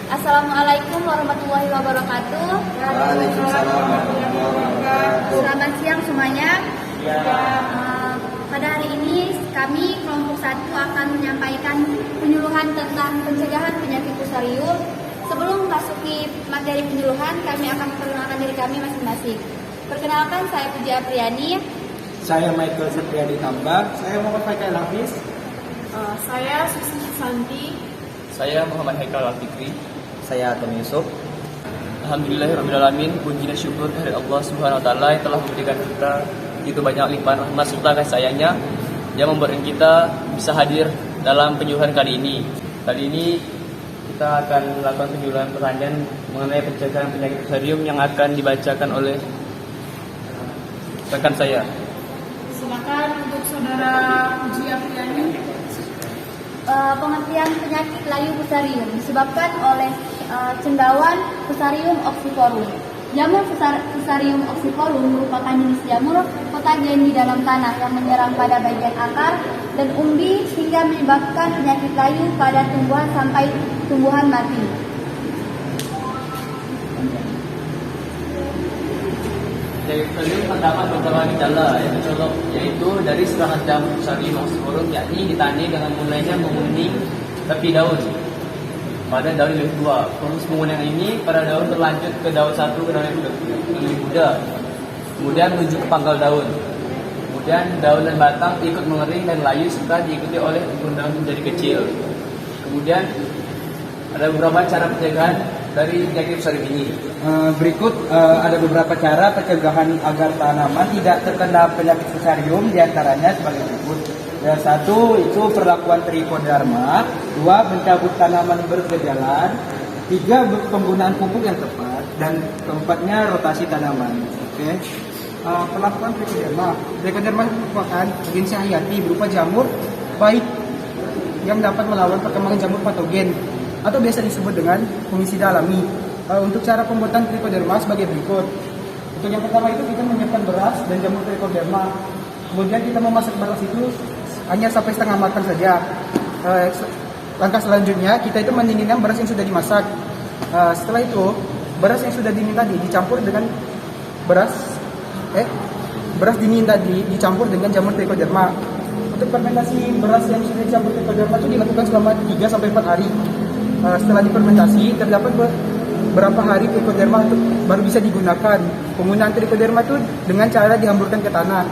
Assalamualaikum warahmatullahi wabarakatuh. Waalaikumsalam warahmatullahi wabarakatuh. Selamat siang semuanya. Ya. Pada hari ini kami kelompok 1 akan menyampaikan penyuluhan tentang pencegahan penyakit fusarium. Sebelum memasuki materi penyuluhan, kami akan memperkenalkan diri kami masing-masing. Perkenalkan, saya Puji Apriani. Saya Michael Setriadi Tambah. Saya Muhammad Faikal Hafiz. Saya Susi Santi. Saya Muhammad Haikal Al-Fikri. Saya Tony Yusuf. Alhamdulillahirrahmanirrahim. Puji dan syukur kehadirat Allah Subhanahu wa taala yang telah memberikan kita begitu banyak limpahan rahmat serta kasih sayangnya yang membuat kita bisa hadir dalam penyuluhan kali ini. Kali ini kita akan melakukan penyuluhan pertanyaan mengenai pencegahan penyakit fusarium yang akan dibacakan oleh rekan saya. Silakan untuk saudara Puji Apriani. Pengertian penyakit layu fusarium disebabkan oleh cendawan Fusarium oxyforum. Jamur Fusarium oxyforum merupakan jenis jamur patogen di dalam tanah yang menyerang pada bagian akar dan umbi hingga menyebabkan penyakit layu pada tumbuhan sampai tumbuhan mati. Penyakit fusarium terdapat beberapa gejala yang mencolok, yaitu dari serangan jamur Fusarium oxyforum, yakni ditandai dengan mulainya menguning tepi daun pada daun lebih tua. Proses penguningan ini pada daun berlanjut ke daun 1 ke daun yang lebih muda, kemudian menuju ke pangkal daun. Kemudian daun dan batang ikut mengering dan layu serta diikuti oleh embun daun menjadi kecil. Kemudian ada beberapa cara pencegahan dari penyakit fusarium ini. Berikut ada beberapa cara pencegahan agar tanaman tidak terkena penyakit fusarium, diantaranya sebagai berikut. Yang 1 itu perlakuan trichoderma, 2 mencabut tanaman bergejala, 3 penggunaan pupuk yang tepat, dan keempatnya rotasi tanaman. Oke. Perlakuan trichoderma. Trichoderma merupakan agensi hayati berupa jamur baik yang dapat melawan perkembangan jamur patogen atau biasa disebut dengan fungisida alami. Untuk cara pembuatan trichoderma sebagai berikut. Untuk yang pertama itu kita menyiapkan beras dan jamur trichoderma. Kemudian kita memasak beras itu hanya sampai setengah matang saja. Langkah selanjutnya kita itu mendinginkan beras yang sudah dimasak. Setelah itu beras yang sudah dingin tadi dicampur dengan beras dingin tadi dicampur dengan jamur trichoderma. Untuk fermentasi beras yang sudah dicampur trichoderma itu dilakukan selama 3 sampai 4 hari. Setelah difermentasi terdapat berapa hari trichoderma itu baru bisa digunakan. Penggunaan trichoderma itu dengan cara dihamburkan ke tanah.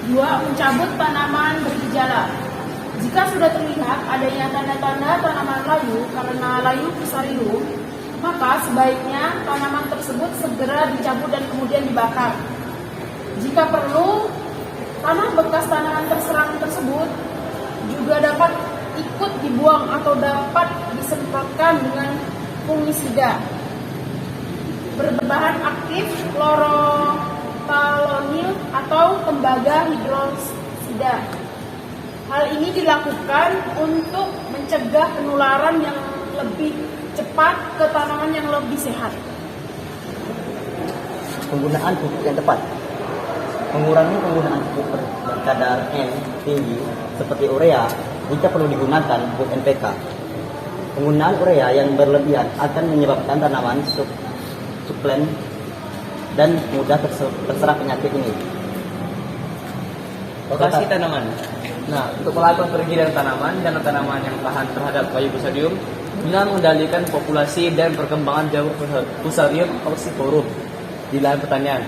2. Mencabut tanaman bergejala. Jika sudah terlihat adanya tanda-tanda tanaman layu karena layu fusarium, maka sebaiknya tanaman tersebut segera dicabut dan kemudian dibakar. Jika perlu, tanah bekas tanaman terserang tersebut juga dapat ikut dibuang atau dapat disemprotkan dengan fungisida berbahan aktif chlorothalonil atau tembaga hidrosida. Hal ini dilakukan untuk mencegah penularan yang lebih cepat ke tanaman yang lebih sehat. Penggunaan pupuk yang tepat. Mengurangi penggunaan pupuk berkadar N tinggi seperti urea jika perlu digunakan pupuk NPK. Penggunaan urea yang berlebihan akan menyebabkan tanaman suplent dan mudah terserang penyakit ini. Rotasi tanaman. Nah, untuk melakukan peregidan tanaman dan tanaman yang tahan terhadap layu fusarium guna mengendalikan populasi dan perkembangan jamur Fusarium oxyforum di lahan pertanian.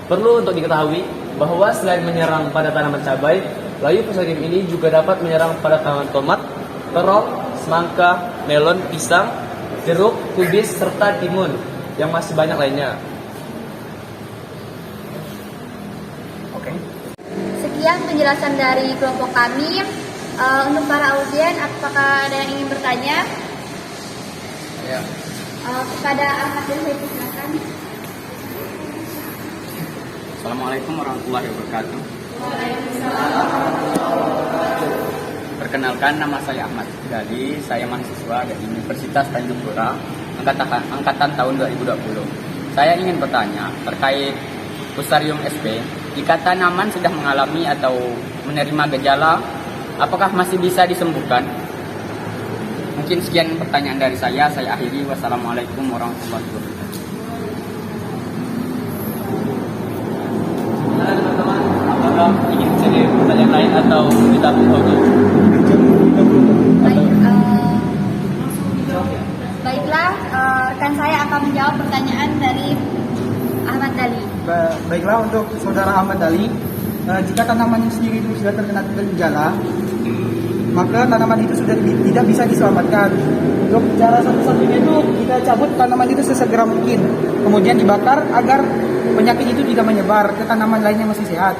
Perlu untuk diketahui bahwa selain menyerang pada tanaman cabai, layu fusarium ini juga dapat menyerang pada tanaman tomat, terong, semangka, melon, pisang, jeruk, kubis, serta timun yang masih banyak lainnya. Sekian penjelasan dari kelompok kami. Untuk para audien, apakah ada yang ingin bertanya? Ya. Kepada Ahmad dan saya silakan. Assalamualaikum warahmatullahi wabarakatuh. Perkenalkan, nama saya Ahmad Gali. Saya mahasiswa dari Universitas Tanjung Pura, angkatan tahun 2020. Saya ingin bertanya terkait Fusarium sp. Jika tanaman sudah mengalami atau menerima gejala, apakah masih bisa disembuhkan? Mungkin sekian pertanyaan dari saya akhiri. Wassalamualaikum warahmatullahi wabarakatuh. Gimana teman-teman? Apakah ingin cari pertanyaan lain atau kita saja? Baik, baiklah, rekan saya akan menjawab pertanyaan dari Ahmad Dali. Baiklah, untuk saudara Ahmad Dali, jika tanaman itu sendiri itu sudah terkena gejala, maka tanaman itu sudah tidak bisa diselamatkan. Untuk cara satu-satunya itu kita cabut tanaman itu sesegera mungkin, kemudian dibakar agar penyakit itu tidak menyebar ke tanaman lain yang masih sehat.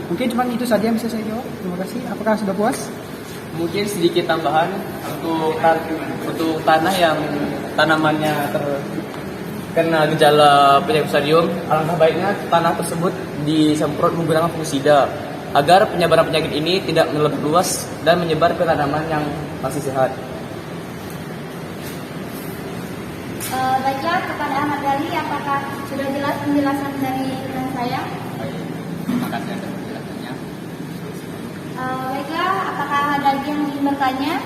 Mungkin cuma itu saja yang bisa saya jawab. Terima kasih. Apakah sudah puas? Mungkin sedikit tambahan untuk tanah yang tanamannya terkena gejala penyakit fusarium, alangkah baiknya tanah tersebut disemprot menggunakan fungisida agar penyebaran penyakit ini tidak lebih luas dan menyebar ke tanaman yang masih sehat. Baiklah, kepada Ahmad Dali, apakah sudah jelas penjelasan dari rekan saya? Terima kasih atas penjelasannya. Baiklah, apakah ada lagi yang ingin bertanya?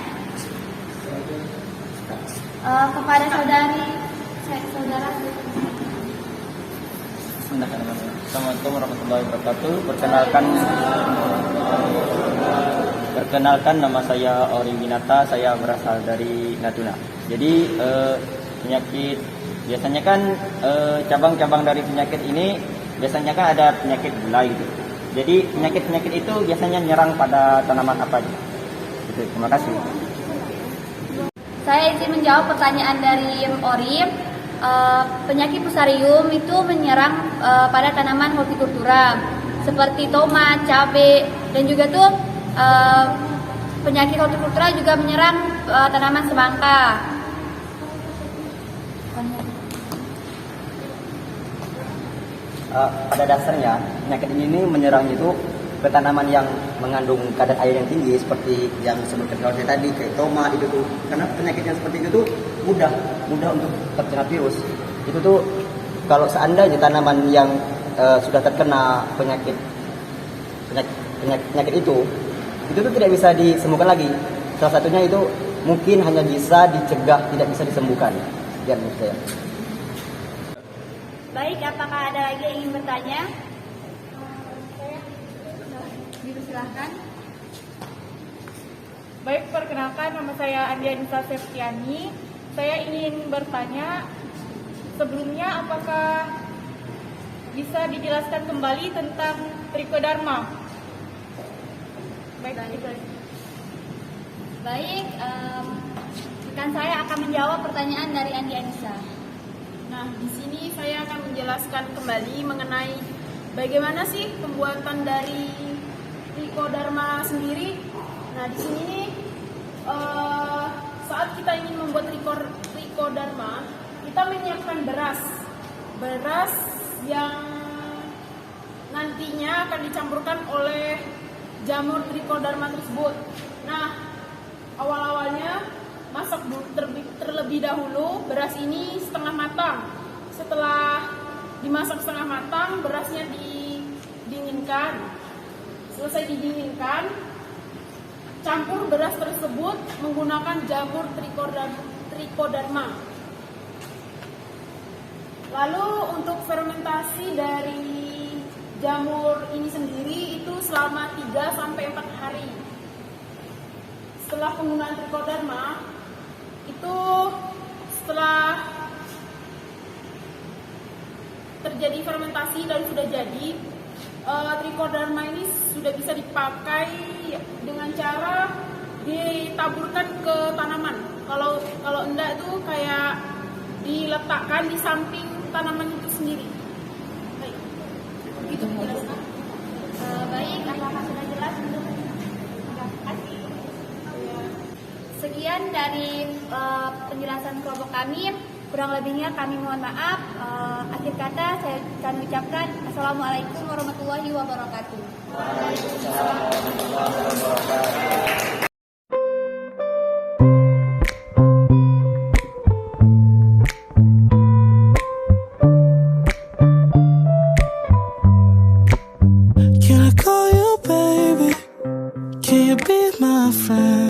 Kepada saudara. Assalamualaikum warahmatullahi wabarakatuh. Perkenalkan, nama saya Ori Winata. Saya berasal dari Natuna. Jadi penyakit biasanya kan cabang-cabang dari penyakit ini biasanya kan ada penyakit gula gitu. Jadi penyakit itu biasanya nyerang pada tanaman apa aja? Gitu. Terima kasih. Saya izin menjawab pertanyaan dari Ori. Penyakit fusarium itu menyerang pada tanaman hortikultura seperti tomat, cabai, dan juga tuh penyakit hortikultura juga menyerang tanaman semangka. Pada dasarnya penyakit ini menyerang itu ke tanaman yang mengandung kadar air yang tinggi seperti yang disebutkan oleh saya tadi, kayak tomat itu tuh. Karena penyakit yang seperti itu tuh mudah untuk terkena virus. Itu tuh kalau seandainya tanaman yang sudah terkena penyakit itu tuh tidak bisa disembuhkan lagi. Salah satunya itu mungkin hanya bisa dicegah, tidak bisa disembuhkan. Sekian menurut saya. Baik, apakah ada lagi yang ingin bertanya? Silahkan. Baik, perkenalkan, nama saya Andianisa Septiani. Saya ingin bertanya, sebelumnya apakah bisa dijelaskan kembali tentang trichoderma? Baik, Baik, rekan saya akan menjawab pertanyaan dari Andi Anissa. Nah, di sini saya akan menjelaskan kembali mengenai bagaimana sih pembuatan dari trichoderma sendiri. Nah, di sini nih saat kita ingin membuat trichoderma, kita menyiapkan beras yang nantinya akan dicampurkan oleh jamur trichoderma tersebut. Nah, awal-awalnya masak terlebih dahulu beras ini setengah matang. Setelah dimasak setengah matang, berasnya didinginkan. Selesai didinginkan, campur beras tersebut menggunakan jamur trichoderma. Lalu untuk fermentasi dari jamur ini sendiri itu selama 3-4 hari. Setelah penggunaan trichoderma, itu setelah terjadi fermentasi dan sudah jadi, trichoderma ini sudah bisa dipakai dengan cara ditaburkan ke tanaman. Kalau enggak itu kayak diletakkan di samping tanaman itu sendiri. Baik, begitu penjelasan. Baik, apakah sudah jelas? Sekian dari penjelasan kelompok kami. Kurang lebihnya kami mohon maaf. Akhir kata saya akan ucapkan Assalamualaikum warahmatullahi wabarakatuh.